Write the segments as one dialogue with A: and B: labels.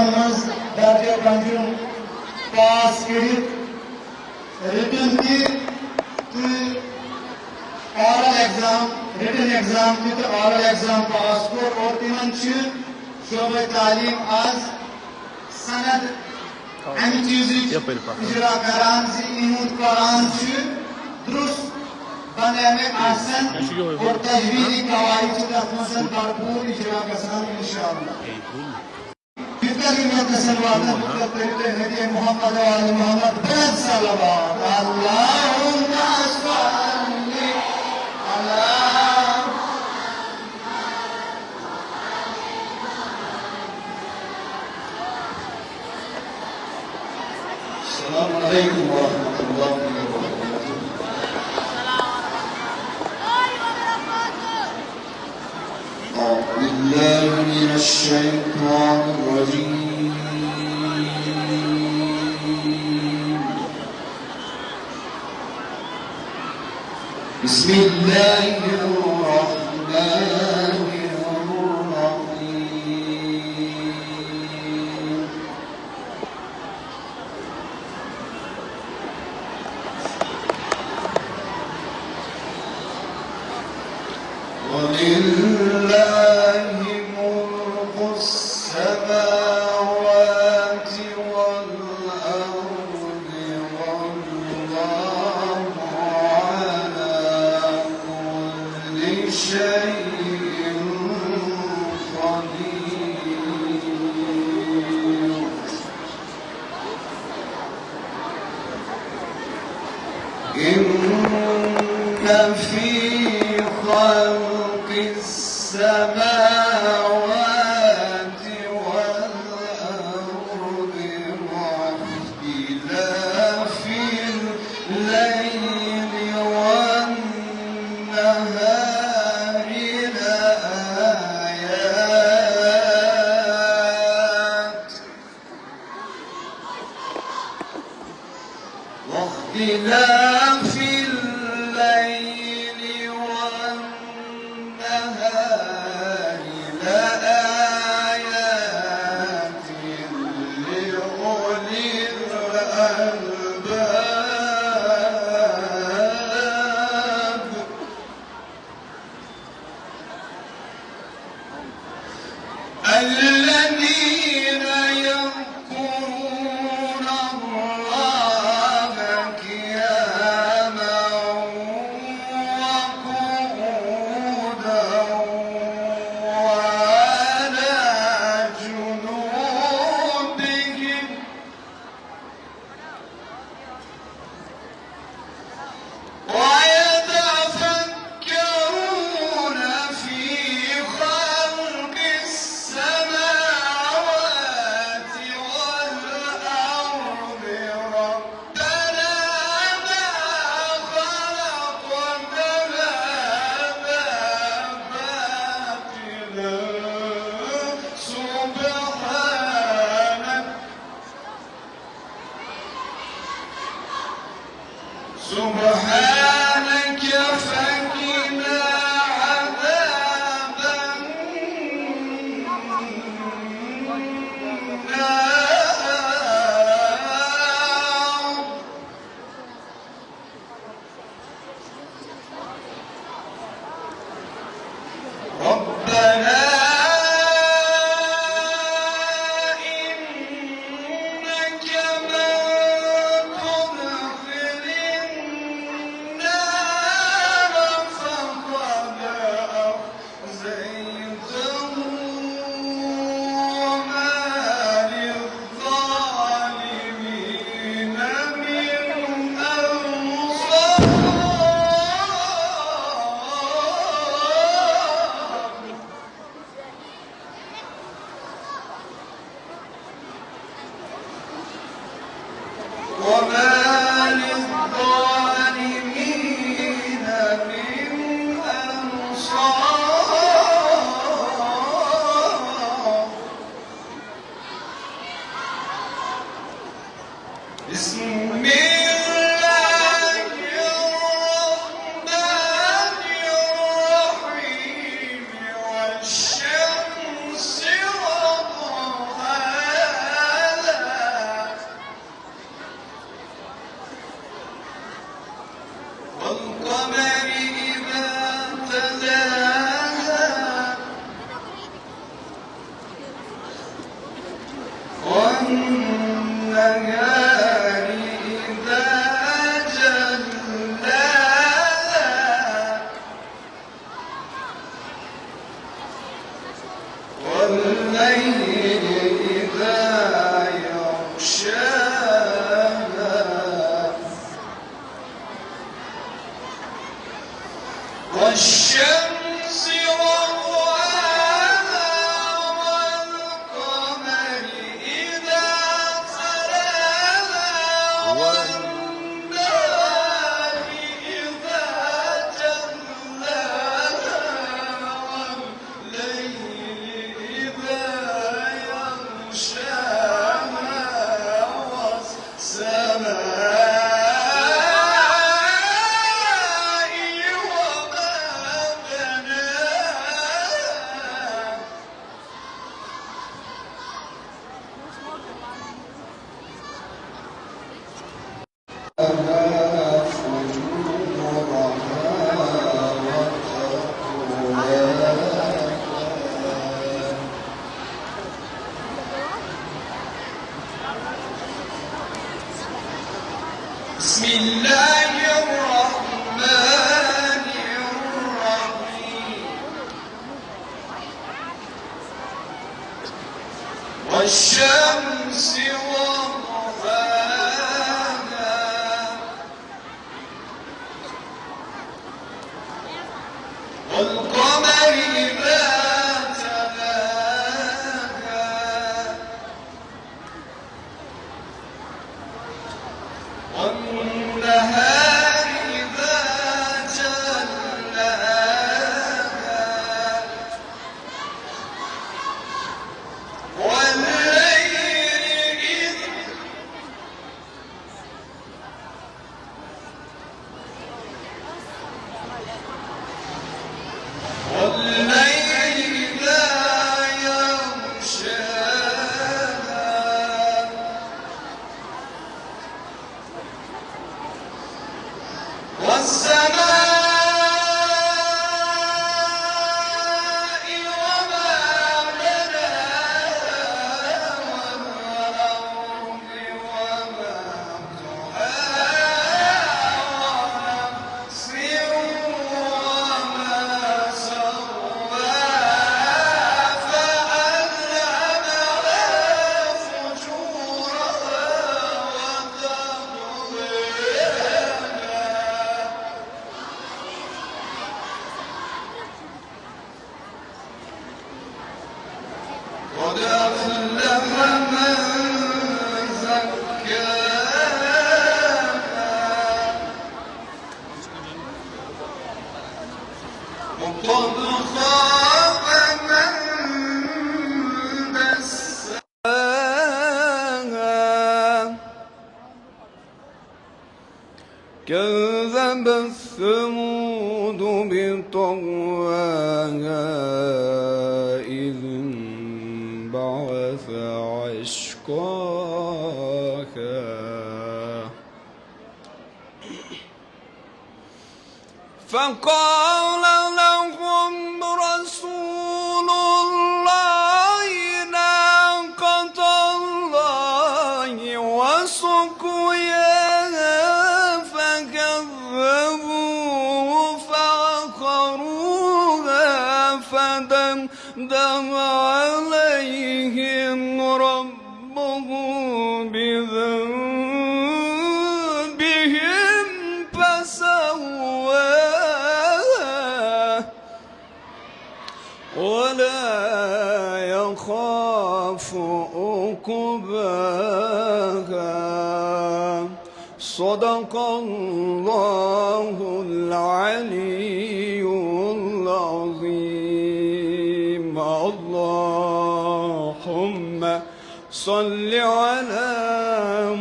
A: imtihanımız derece kancım pass edip written written exam to oral exam pass for और तिमन छु शोबे तालीम आज सनद अमी चीज़ी इजरा करान ज़ी इमूद करान छु दुरुस्त बनाने आसन और तजवीज़ी कवायद छु तस्मसन भरपूर इजरा कसान इंशाअल्लाह كلمة سلوات هدي محمد وعلى محمد بن صلوات اللهم صل على السلام عليكم ورحمة الله وبركاته. أعوذ بالله من الشيطان الرجيم. بسم الله الرحمن الرحيم. ولله ملك السماوات والأرض والله على كل شيء قدير. إن في خلق السماوات والأرض واختلاف الليل والنهار لآيات واختلاف الليل والنهار لآيات لأولي الألباب. الذين يذكرون الله قياما وقعودا وعلى جنوبهم ويتفكرون في خلق السماوات والأرض ربنا ما خلقت هذا باطلا سبحانك فقنا عذاب النار. ربنا إنك من تدخل النار فقد أخزيته وما للظالمين من أنصار. وما للظالمين من أنصار. بسم الله الرحمن الرحيم والشمس وضحاها والنهار إذا جلاها والليل إذا يغشاها والشمس وضحاها والقمر إذا تلاها والنهار إذا جلاها والليل إذا يغشاها والسماء وما بناها فجورها وتقواها بسم الله الرحمن الرحيم والشمس وضحاها والقمر إذا تلاها والنهار إذا جلاها والليل إذا يغشاها والسماء وما بناها والأرض وما طحاها ونفس وما سواها فألهمها فجورها وتقواها قد أفلح من زكاها وقد خاب من دساها كذب الثمود بطغواها إذ انبعث أشقاها فقال لهم رسول الله ناقة الله وسقياها فكذبوه فعقروها فدمدم عليهم ربهم بذنبهم فسواها ولا يخاف عقباها صدق الله العلي العظيم اللهم صل على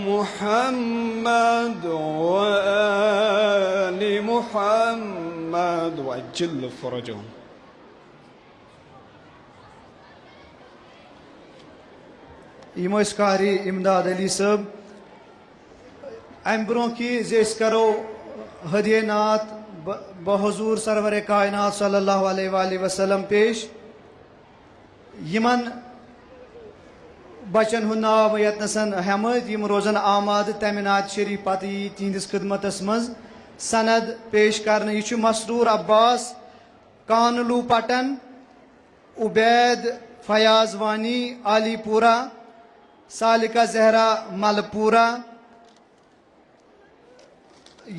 A: محمد وآل محمد وعجل فرجهم.
B: Imoiskari Imdad Ali Sab Ambron ki zes karo hadiyanat bahuzur sarwar kainat sallallahu alaihi wasallam pesh yiman बचन हुंद नाव यतनसन हमद यम रोजन आमाद तमि नात शरीफ पत तिहंदिस खिदमतस मज सनद पेश करने यह मसरूर अब्बास कानलू पटन उबैद फयाज वानी आलीपुरा सालिका जहरा मलपुरा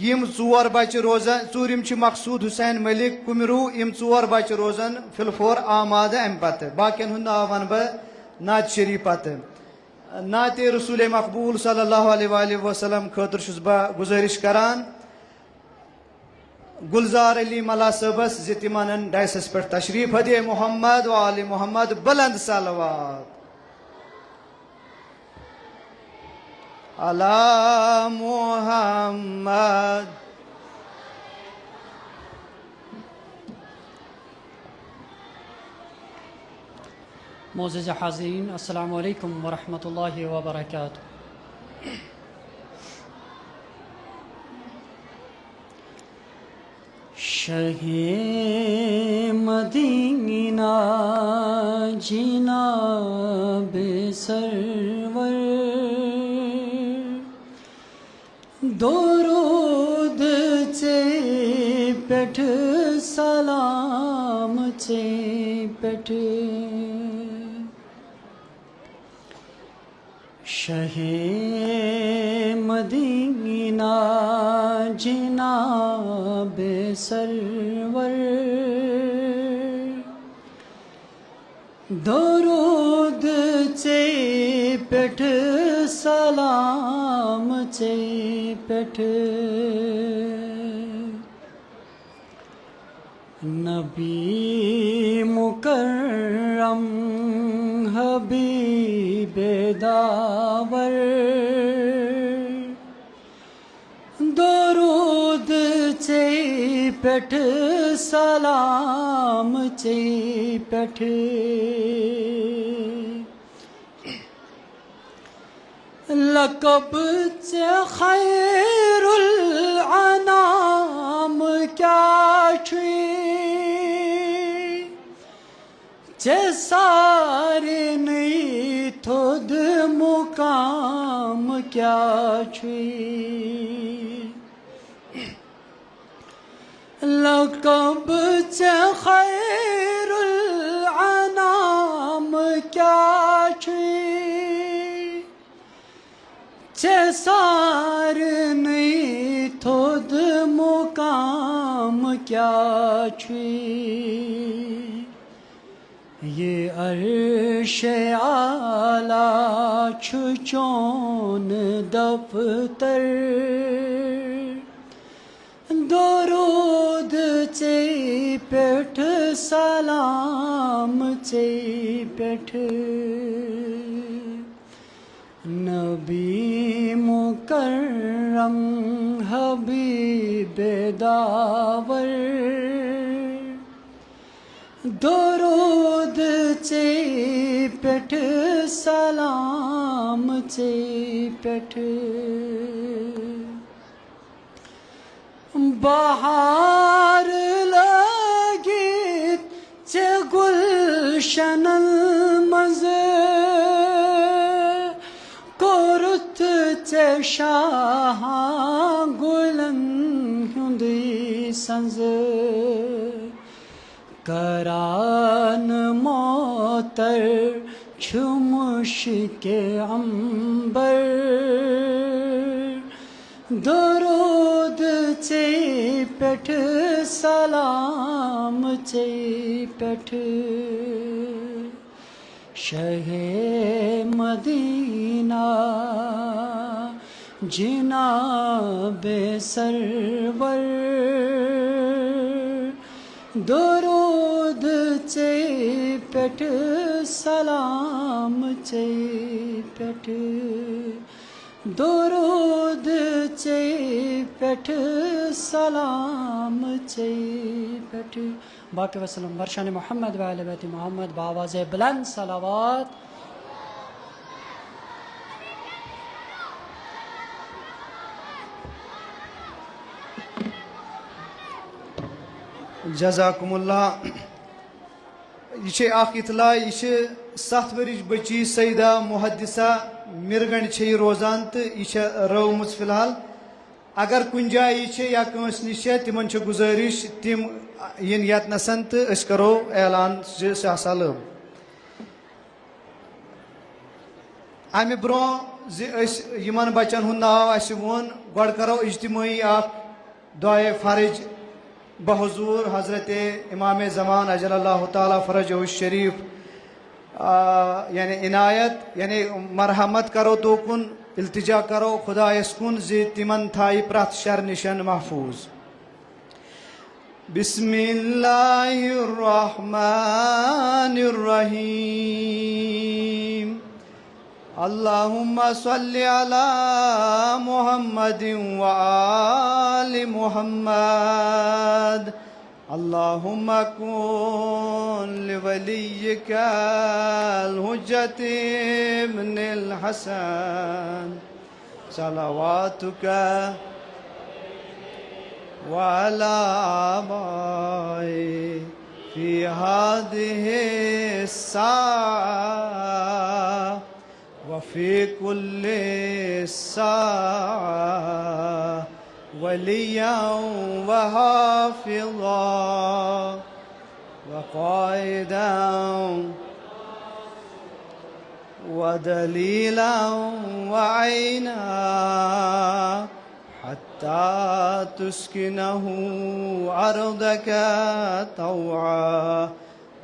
B: यम चोर बच्चे रोजान चूरिम मकसूद हुसैन मलिक कुमरू यम चोर बच्चे रोजान फिलफोर आमाद अम पत बाकियन हुंद नाव वन बह नात शरीफ पत नात रसूल मकबूल सल्लल्लाहु अलैहि वसल्लम खतर छुस बह गुजारिश करान गुलजार अली मला सबस ज तिमन डायसस पे तशरीफ हदे मोहम्मद व आले मोहम्मद बुलंद सलवात अला मोहम्मद।
C: मोअज़्ज़िज़ हाज़रीन अस्सलामु अलैकुम व रहमतुल्लाहि व बरकातुहू। शहे मदीना जिनाबे सरवर दरूद चे पेठ सलाम चे पेठ शहे मदीना जिनाबे सरवर दरूद चे पेठ सलाम चे पेठ नबी मुकर्रम हबीबे दावर दरूद चे पेठ सलाम चे पेठ लक़ब चे खैरुल अनाम क्या छुई चे सारे नहीं थोद मुकाम क्या छुई लक़ब चे खैरुल अनाम क्या छुई चे सार नहीं थोद मुकाम क्या छुई ये अर्श आला छुचोन दफ्तर दरूद चे पेठ सलाम चे पेठ नबी मुकर्रम हबीबे दावर दरूद चे पेठ सलाम चे पेठ बहार लगी चे गुलशनल मज़े कोरुत चे शाह गुलन हुंदी संज करान मोतर छुमुश के अंबर दरूद चे पेठ सलाम चे पेठ शहे मदीना जिनाबे सरवर दरूद चे पेठ सलाम चे पेठ दरूद चे पेठ सलाम चे पेठ बाकी वसलम बरशान मोहम्मद व आले बैत मोहम्मद बावाज़ बुलंद सलावत।
B: जज़ाकुमुल्लाह। यह इतला यह 7 वरिश बची सईदा मुहद्दिसा मिरगंड छे रोजान तो यह रवम फिलहाल अगर कुन जाए या कंस नश तिमन गुजारिश तिम इन यतनसन तो करो ऐलान सह लोब अमे ब्रो यमन बचन हुंद नाव वोन गड करो इज्तिमाई दुआए फर्ज बहजूर हजरत इमाम ज़मान अजल अल्लाह ताला फरज शरीफ यानी इनायत यानी मरहमत करो तोकुन इल्तिजा करो खुदायस कुन जी तिमन थाई प्रथ शर निशन महफूज बिस्मिल्लाहिर रहमानिर रहीम अल्लाहुम्मा सल्लि अला मुहम्मदिन व आलि मुहम्मद अल्लाहुम्मा कुन लिवलिय्यिकल हुज्जति इब्निल हसन सलावातुका व अला आबाए फी हादिहि साअ वफ़ी कुल्लि साअ वलिया व हाफ़िज़ा व क़ाइदा व दलीला व ऐना हत्ता तुस्किनहु अर्दका तौआ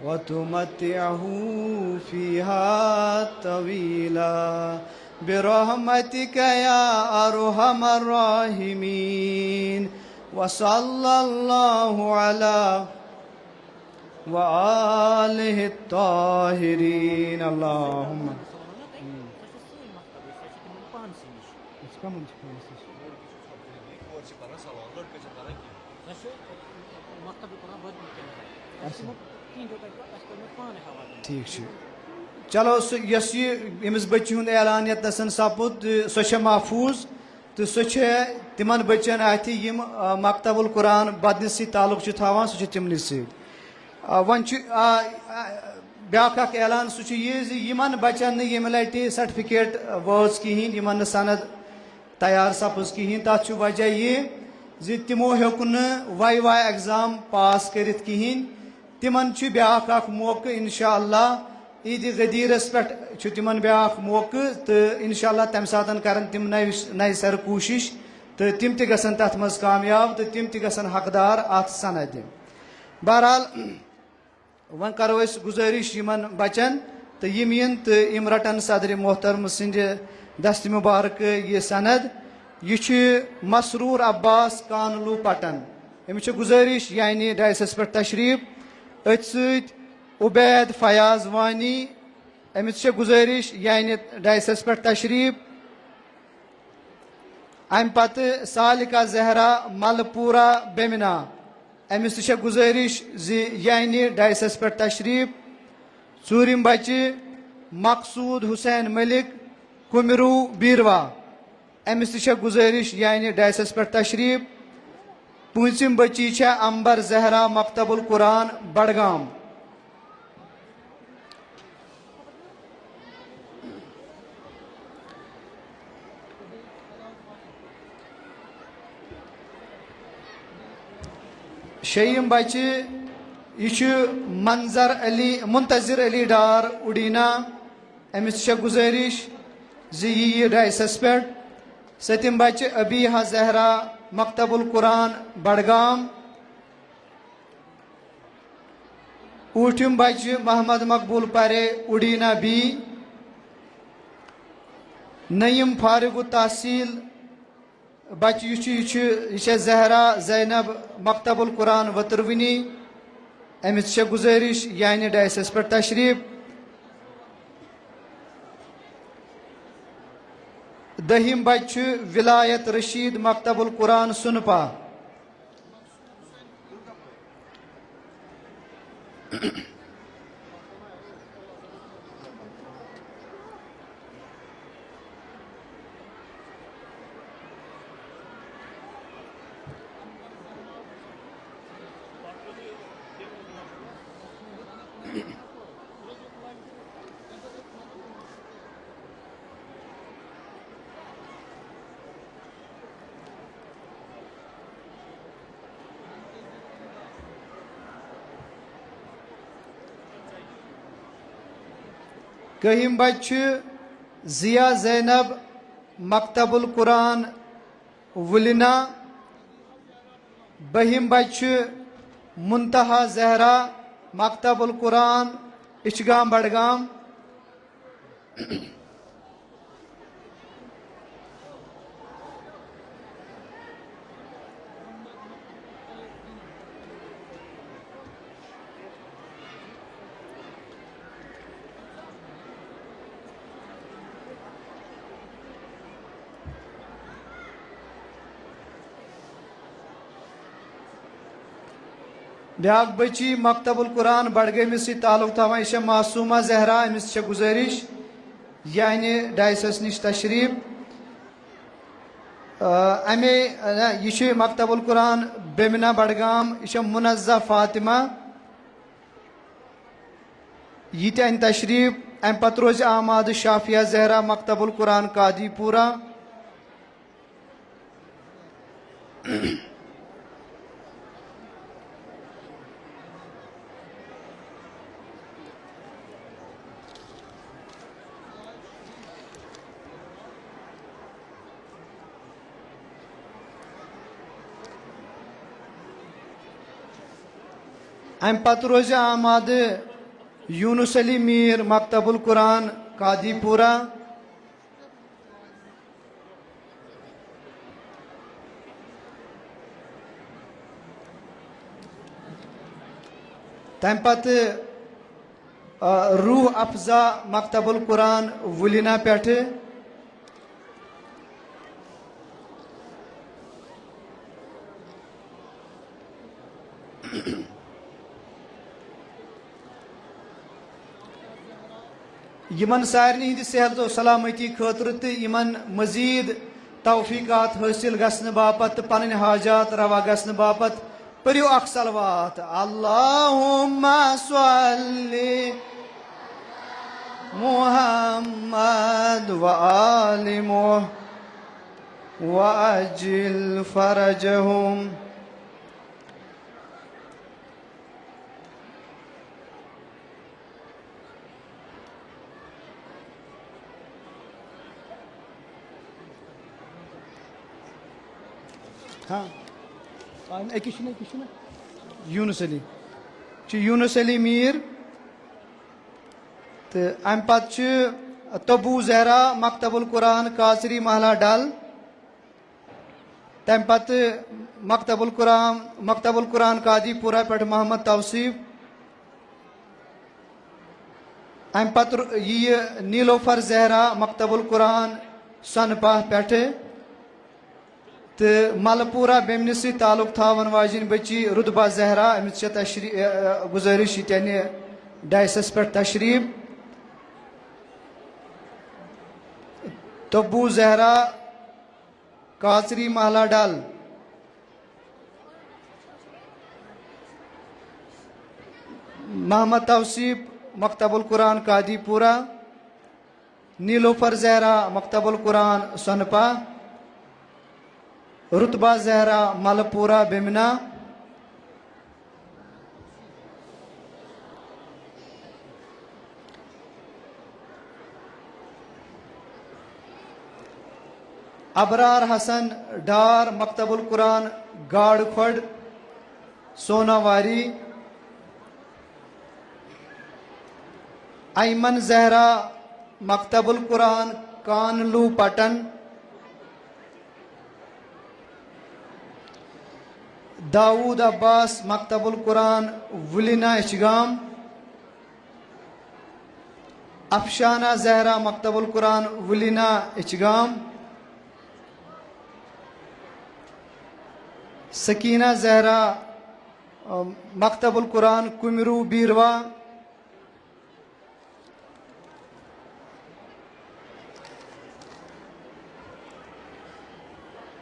B: वतुमत्तिअहु फ़ीहा तवीला बिरहमतिका या अरहमर राहिमीन वसल्लल्लाहु अला व आलिहि ताहिरीन अल्लाहुम्मा ठीक चलो यस यमिस बच्ची हुंद ऐलान यतनसन सपुद सो महफूज तो सो तिमन बच्चन अथ यम मकतबुल कुरान बदन सत ताल्लुक थवान सो तिमन वन ब्या ऐलान सो यमन बच्चन यम लटि सर्टिफिकेट वाज कहें यमन सनद तैयार सपज कहें तथ वजह यह तिमो हेक वाइवा एग्जाम पास करित कहें तिमन ब्या मौका इंशाअल्लाह ईद गदीरस पे तिमन ब्या मौका तो इंशाअल्लाह तम सात कर तिम नई सर कोशिश तो तिम तन तथ मज कामयाब तो तिम तन हकदार अत सनद बहरहाल वन करो गुजारिश यमन बचन तो यम इन तो यम रटन सदर मोहतरम सिंध दस्त मुबारक ये सनद यह मसरूर अब्बास कानलू पटन अमिस गुजारिश यानी डायसस पे तशरीफ अथ सत उबैद फयाज वानी अमिस गुजारिश यानी डायसस पे तशरीफ अम पत सालिका जहरा मलपूरा बेमिना अमिस गुजारिश यानी डायसस पे तशरीफ चूरिम बच्चे मकसूद हुसैन मलिक कुमरू बीरवा अमिस गुजारिश यानी डायसस पे तशरीफ पूंचम बच्ची अंबर जहरा मकतबुल कुरान बडगाम शेयम बच्चे यह मुंतजिर अली डार उडीना अमिस गुजारिश यह डायसस पे सतम बच्चे अबीहा जहरा मकतबुल कुरान बडगाम ऊठम बच्चे मोहम्मद मकबूल परे उडीना बी नईम फारूक तहसील बच्चे यह जहरा जैनब मकतबुल कुरान वतरवनी अमिस गुजारिश यानी डायसस पे तशरीफ दहिम बच्चे विलायत रशीद मकतबुल कुरान सुनपा कहम बच्चे जिया जैनब मकतबुल कुरान वुलिना। बहिम बच्चे मुंतहा जहरा मकतबुल कुरान इचगाम बडगाम। ब्याक बची मकतबुल कुरान बडगमिस ताल्लुक थवान यह मासूमा जहरा अमिस गुजारिश यानी डायसस निश तशरीफ अमे यह मकतबुल कुरान बेमिना बडगाम यह मुनज़्ज़ा फातिमा यह अन तशरीफ अम पत रोज आमाद शाफिया जहरा मकतबुल कुरान कादीपुरा। अम पत रोज आमाद यूनुस अली मीर मकतबुल कुरान कादीपुरा। तम पत रूह अफजा मकतबुल कुरान वुलिना पेठ। यमन सारनी हिंद सेहत और सलामती खतर तो यमन मजीद तौफीकात हासिल गसन बापत पन हाजात रवा गसन बापत पर्यो अख सलवात। अल्लाहुम्मा सल्ली मुहम्मद व आलि व अजिल फरजहुम। हाँ यूनुस अली यूनुस अली मीर तो अम पत तबू जहरा मकतबुल कुरान कासरी महला डल। तम पत मकतबुल कुरान कादीपुरा पे मोहम्मद तौसीफ। अम पत यह नीलोफर जहरा मकतबुल कुरान सनपाह पे तो मलपुरा बेमनिस ताल्लुक थावन वाजिन बची रुतबा जहरा अमिस गुजारिश ये डायसस पे तशरीफ। तब्बू जहरा कासरी महला डल। मोहम्मद तौसीफ मकतबुल कुरान कादीपुरा। नीलोफर जहरा मकतबुल कुरान सनपा। रुतबा जहरा मलपुरा बेमिना। अबरार हसन डार मकतबुल कुरान गाड़ खड़ सोनावारी। अयमन जहरा मकतबुल कुरान कानलू पटन। दाऊद अब्बास मकतबुल कुरान वुलिना इचगाम। अफशाना जहरा मकतबुल कुरान वुलिना इचगाम। सकीना जहरा मकतबुल कुरान कुमरू बीरवा।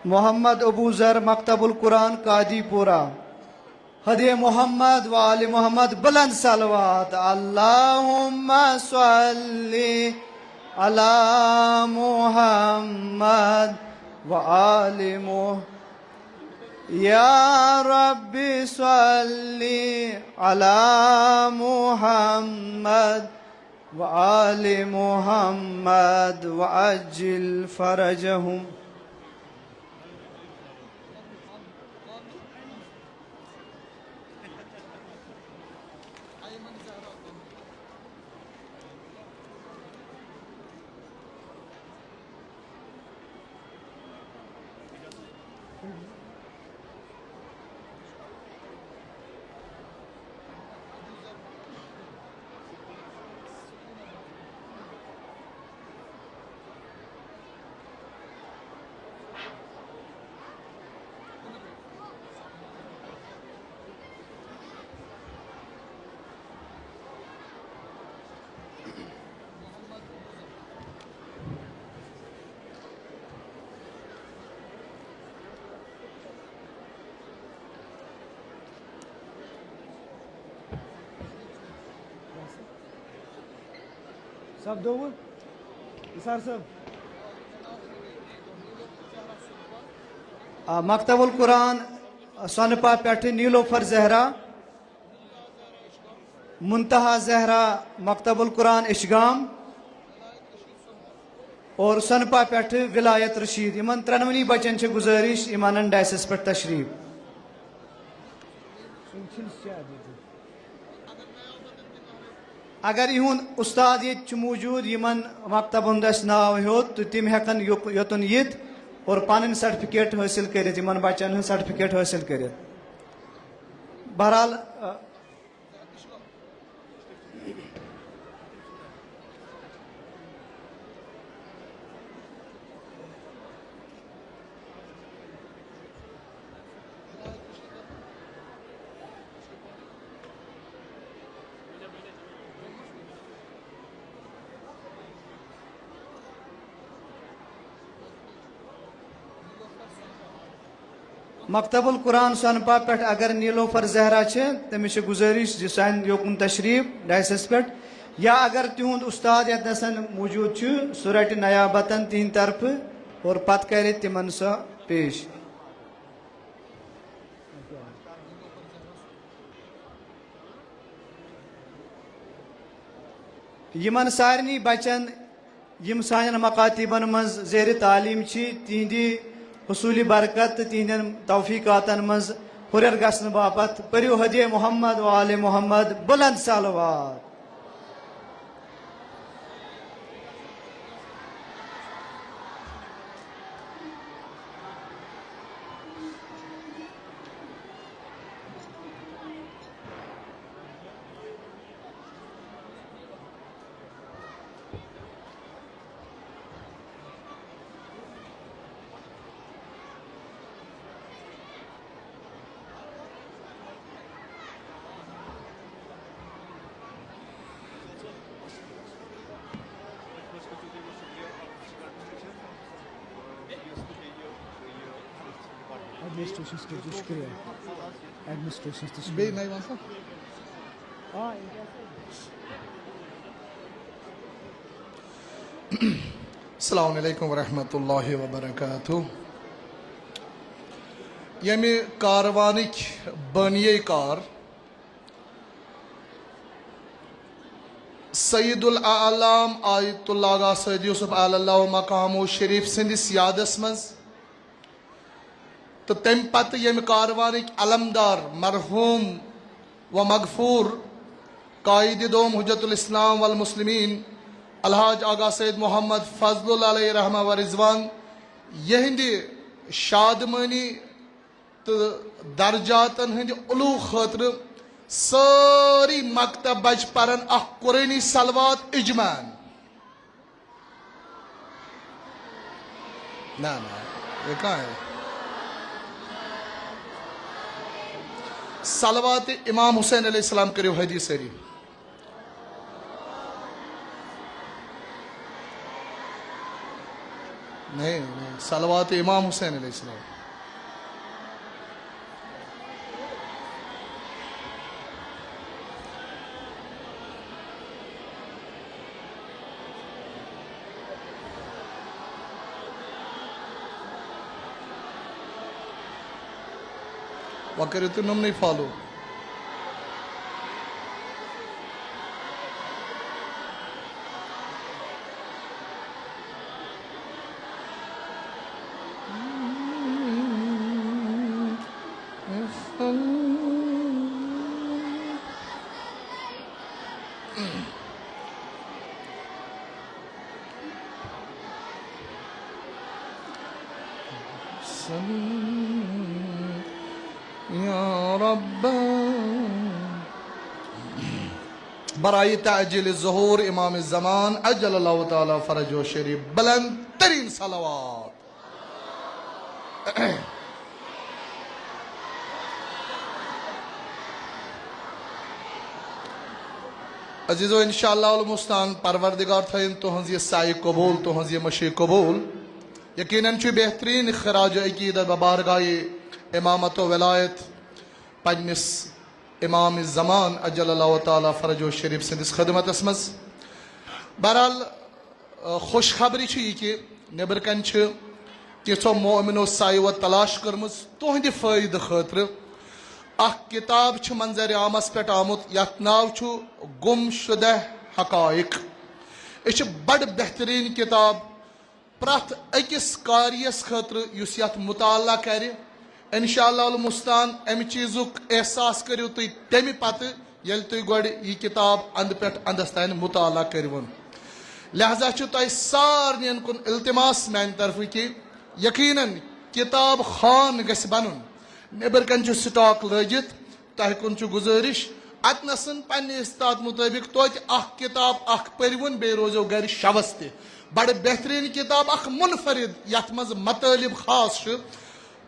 B: मोहम्मद अबू जर मकतबुल कुरान कादीपुरा। हदे मोहम्मद व आले मोहम्मद बुलंद सलवात। अल्लाहुम्मा सल्ली अला मुहम्मद व आले या रब्बी सल्ली अला मुहम्मद وآل محمد وعجل فرجهم. सब दो सर सब मकतबुल कुरान सोनपा पेठ नीलोफर जहरा मुंतहा जहरा मकतबुल कुरान इशगाम और सोनपा पेठ विलायत रशीद इन त्रनवनी बचन गुजारिश इन डायसस पे तशरीफ. अगर इहुन उस्ताद ये मौजूद इन मकतबन नाव होत तो तम हेकन योतन यित और पन सर्टिफिकेट हासिल कर इन बचन सर्टिफिकेट हासिल कर. बहरहाल मकतबुल कुरान सोनपा पे अगर नीलोफर जहरा तमिस गुजारिश सान योकुन तशरीफ डायसस पे या अगर तिहुंद उस्ताद यतन मौजूद सह रट नयाबतन तिहद तरफ और पत कर तिमन सह पेश. यमन सारनी बचन यम सान मकातिबन मज ज़ेर तालीम तिहदी हुसूली बरकत तिहदन तौफीकातन मज हुरर गसन बापत परियो हदे मोहम्मद व आले मोहम्मद बुलंद सलवात.
D: अस्सलामु अलैकुम वरहमतुल्लाहि वबरकातुहू. यमि कारवानिक बनिये कार सईदुल आलाम आयतुल्लाह आगा सईद यूसुफ अल्लाह मकामो शरीफ सिंदिस यादस मज तो तम पत यम कारवानिक अलमदार मरहूम व मगफूर कायद दोम हुज्जतुल इस्लाम वल मुस्लिमीन अलहाज आगा सैयद मोहम्मद फजलुल अलैहि रहमा व रिजवान यहंद शादमानी तो दर्जातन हंद उलू खतर सारी मकतब बच परन अख कुरैनी सलवात इजमान. ना ये कहाँ है सलवात इमाम हुसैन अलैहिस्सलाम करो हदीस सरी. नहीं सलवात इमाम हुसैन अलैहिस्सलाम. वह तुम नहीं फॉलो या रब्ब बराई ताजिल ज़ुहूर इमाम ज़मान अज्जलल्लाहु ताला फरजो शरीफ बुलंद तरीन सलावत। अजीज़ो इंशाअल्लाह मुस्तान परवरदिगार थईन तुहंज़ ये साई कबूल तुहंज़ ये मशी कबूल। यकीनन छु बेहतरीन खराज अकीदत बबारगाह इमामत व वलायत पन्निस इमाम ज़मान अज्जलल्लाहु ताला फरजो शरीफ सिंदिस खदमतस मज। बहरहाल खुशखबरी यह कि नबर कन तिथो मोमिनो साइव तलाश कर्म तुहंद फायद खतर किताब मंजर आमस पे आमुत यथ नाव गुमशुदा हकाइक। यह बड़ बेहतरीन किताब प्रथ अकिस कारियस खतर युस यथ मुताला कर इंशाअल्लाह मुस्तान अमि चीजुक एहसास करियो तुम तमि पत येल तुम गोड़ यह किताब अंद पे अंदस तान मुताला करवन। लिहाजा तुह सारन कुन इल्तिमास मान तरफ कि यकीनन किताब खान गस बनन नबर कन स्टॉक लगित तह कुन गुजारिश अतनसन पन्ने इस्ताद मुताबिक तोत किताब परवन बे रोजो घर शवस ते बड़ बेहतरीन किताब मुनफरिद यथ मज मतलब खास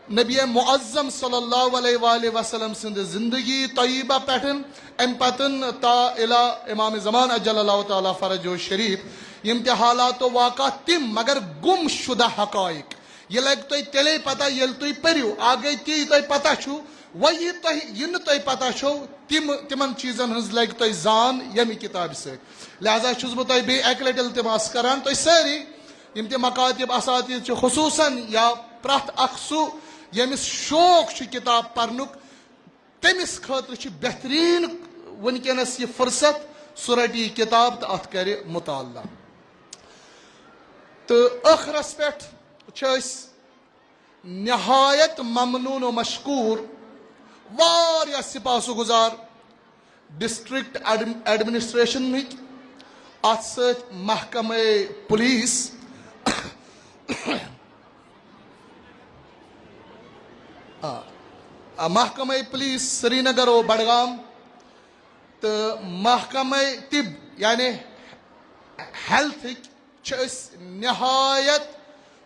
D: नबी मुअज्जम सल्लल्लाहु अलैहि वसल्लम सिंद जिंदगी तय्यबा पेटन अम पतन ता इला इमाम ज़मान अज्जलल्लाहु ताला फरजो शरीफ यम ते हालात वाक़ा तिम मगर गुमशुदा हकाइक। यह लग तुम तेले पता ये तुम परो आगे ती तुम पता छु वही तुम तुम पता छो तिमन चीजन हज लग तुम जान यमि किताब से। लिहाजा छुस बह तुम बे अक लट इल्तिमास करान तुम सारी यम ते मकातिब असातिद खुसूसन या प्रथ अख सु यमिस शौक किताब पर्नुक तमिस खतर बेहतरीन वनकनस यह फुर्सत सह रटी किताब तो अत कर मुताला। तो आखिरस पे नहायत ममनून व मशकूर वारिया सिपासु गुजार डिस्ट्रिक्ट एडमिनिस्ट्रेशन अत सत महकमे पुलिस महकमे पुलिस श्रीनगर व बडगाम तो महकमे तिब यानी हेल्थ नहायत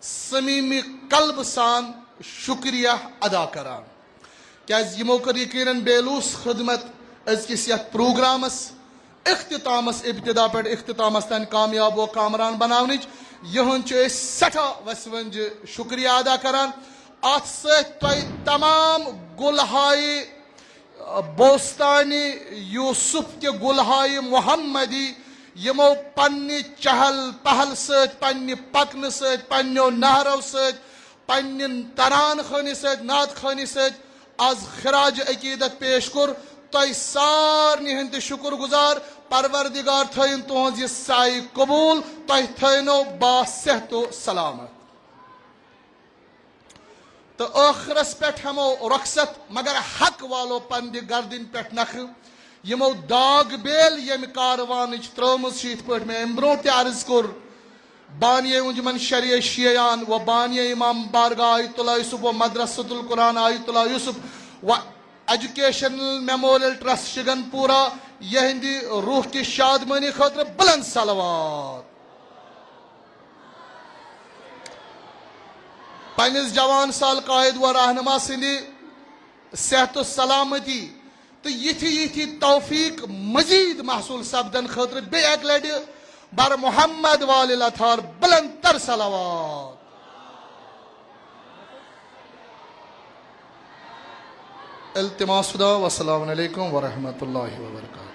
D: समीमी कल्ब सान शुक्रिया अदा करान क्या यमो कर यकीनन बेलूस खदमत अजकिस यथ प्रोग्रामस इख्तितामस इब्तिदा पे इख्तितामस तन कामयाब व कामरान बनावन यहन सठा वसवंज शुक्रिया अदा करान। अत तमाम गुलहाय बोस्तानी यूसुफ के गुलहाय मोहम्मदी यमो पन्नि चहल पहल सत पन्नि पकन सत पन्नो नहरो सत पन्नि तरान खानी सत नात खानी सत आज खराज अकीदत पेश कर तुम सारनि हंद शुक्र गुजार परवरदिगार थन तुहज यह साई कबूल तुम थनो बासेहतो सलामत। तो आखिरस पे हमो रखसत मगर हक वालो पंद गर्दिन पे नख यमो दाग बेल यम कारवान त्रमज पे अम ब्रो अर्ज कोर बानिय उंजमन शरिया शियान व बानिय इमाम बारगाह आयतुल्लाह यूसुफ व मदरसतुल कुरान आयतुल्लाह यूसुफ व एजुकेशनल मेमोरियल ट्रस्ट शिगनपुरा यहंदी रूह की शादमनी खतर बुलंद सलावत। पनिस जवान साल कायद व रहनुमा सिंदी सेहत सलामती तो यथी तौफीक मजीद महसूल सपदन खतर बे एक लट बर मोहम्मद वाल अथार बुलंद तर सलावत। इल्तिमास खुदा वस्सलामु अलैकुम व रहमतुल्लाहि व बरकातहू।